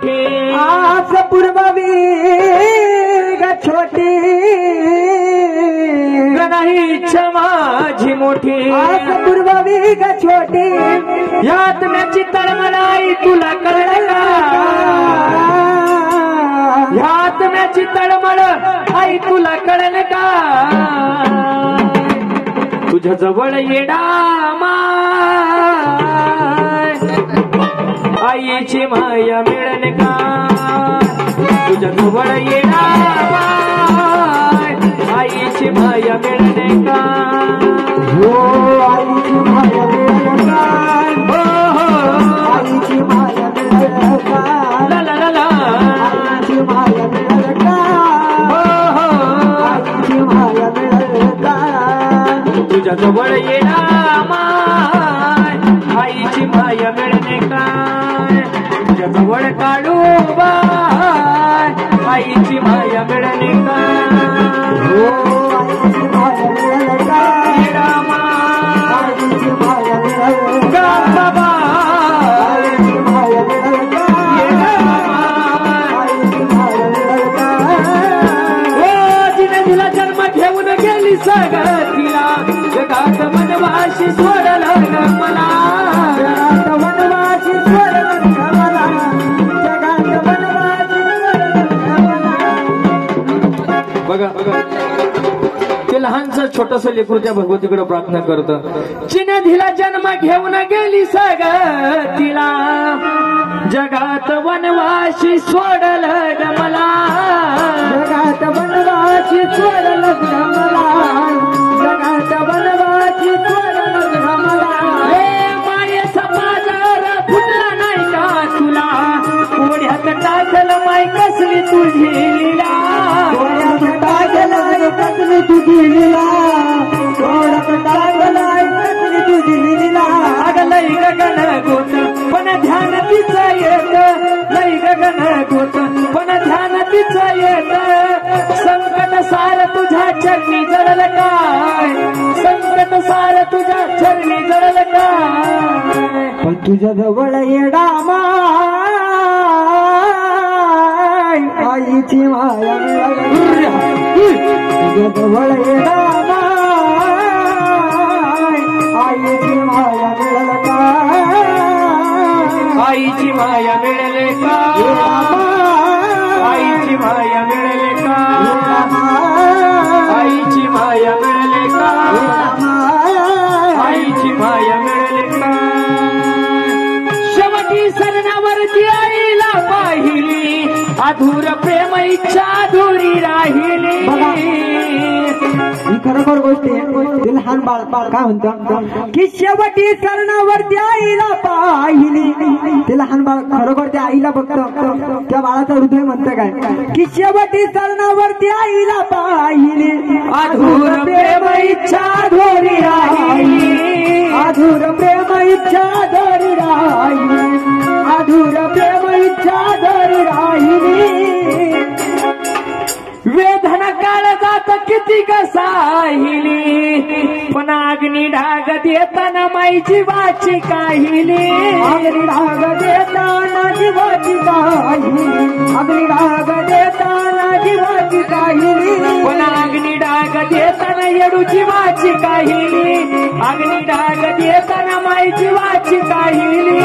मोठी आज पूर्ववी ग छोटी नाही इच्छा माझी मोठी आज पूर्ववी ग छोटी यात म्याची तळमळाई तुला कळलं का यात म्याची तळमळ आई तुला कळलं का तुझ्या जवळ येडा माय आईची माया मिळेल का तुझ्या जवळ येडा माय आईची माया मिळेल का हो आईची माया मिळेल का हो हो आईची माया मिळेल का ला ला ला ला आईची माया मिळेल का हो हो आईची माया मिळेल का तुझ्या जवळ येडा माय आईची माया मिळणे काय तुझ्या जवळ काढू बाय आईची माया मिळणे काय हो आईची माया मिळेल का येडा माय आईची माया मिळेल गा बाबा आईची माया मिळेल का येडा माय आईची माया मिळेल का हो जिने तिला जन्म घेऊन गेली सगळीला जगात वनवाशी सोडलं ग मला जगात वनवासी सोडलं ग मला जगात वनवासी सोडलं ग मला बघा बघा ते लहानसं छोटस लेकरू त्या भगवतीकडे प्रार्थना करतं जिने तिला जन्म घेऊन गेली सगळीला जगात वनवाशी सोडलं ग मला जगात वनवासी सोडलं ग मला जगात वनवासी सोडलं ग मला हे माये समाजार फुटला नाही का तुला ओढ्यात टाकलं माय कसली तुझी लीला डोळ्यात टाकलं कसली तुझी लीला डोळ्यात टाकलं कसली तुझी लीला अगं लई गगन गोत पण ध्यान तिचं येत लई गगन गोत पण ध्यान तिचं येत संकट सार तुझ्या चरणी जळलं काय संकट सार तुझ्या चरणी जळलं काय पण तुझ्या जवळ येडा माय आईची माया मिळाली तुझ्या जवळ येडा माय आईची माया मिळाल का आईची माया मिळेल का आईची माया मिळेल का आईची माया मिळेल का आईची माया मिळेल का शेवटी सरणावरती आईला पाहिली अधूर प्रेम इच्छा अधुरी राहिली ही खरोखर गोष्ट आहे ते लहान बाळ काय म्हणतं की शेवटी सरणावरती आईला पाहिली ते लहान बाळ खरोखर त्या आईला बघतं त्या बाळाचं हृदय म्हणतं काय की शेवटी सरणावरती आईला पाहिली अधूर प्रेम इच्छा अधुरी राहिली अधूर प्रेम इच्छा धरी राहिली अधूर प्रेम इच्छा धरी राहिली वेदना काळ जात किती कसाहिली पण अग्नी ढाग देताना माई जीवाची काहिली अग्नि राग देताना जीवाची काहिली अग्नि राग देताना जीवाची काहिली पण अग्नी ढाग देताना येडू जीवाची काहिली अग्नी ढाग देताना माई जीवाची काहिली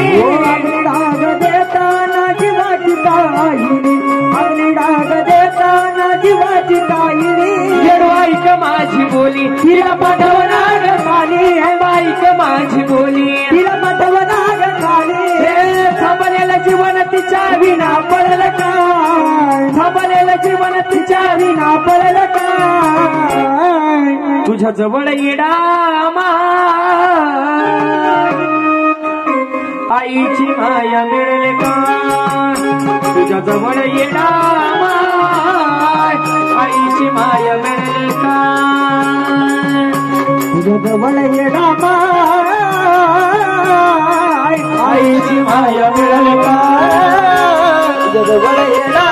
अग्नि राग देताना जीवाची काहिली अग्नि राग देताना जीवाची काहिली येडू ऐक माझी बोली तिला पाठवणार खाली हे ऐक माझी बोली तिला पाठवणार खाली हे थांबलेलं जीवन तिच्या विना पडलं काय थांबलेलं जीवन तिच्या विना पडलं काय तुझ्या जवळ येडा माय आईची माया मिळेल का तुझ्या जवळ येडा माय आईची माया मिळेल का तुझ्या जवळ येडा माय आईची माया मिळेल का तुझ्या जवळ येडा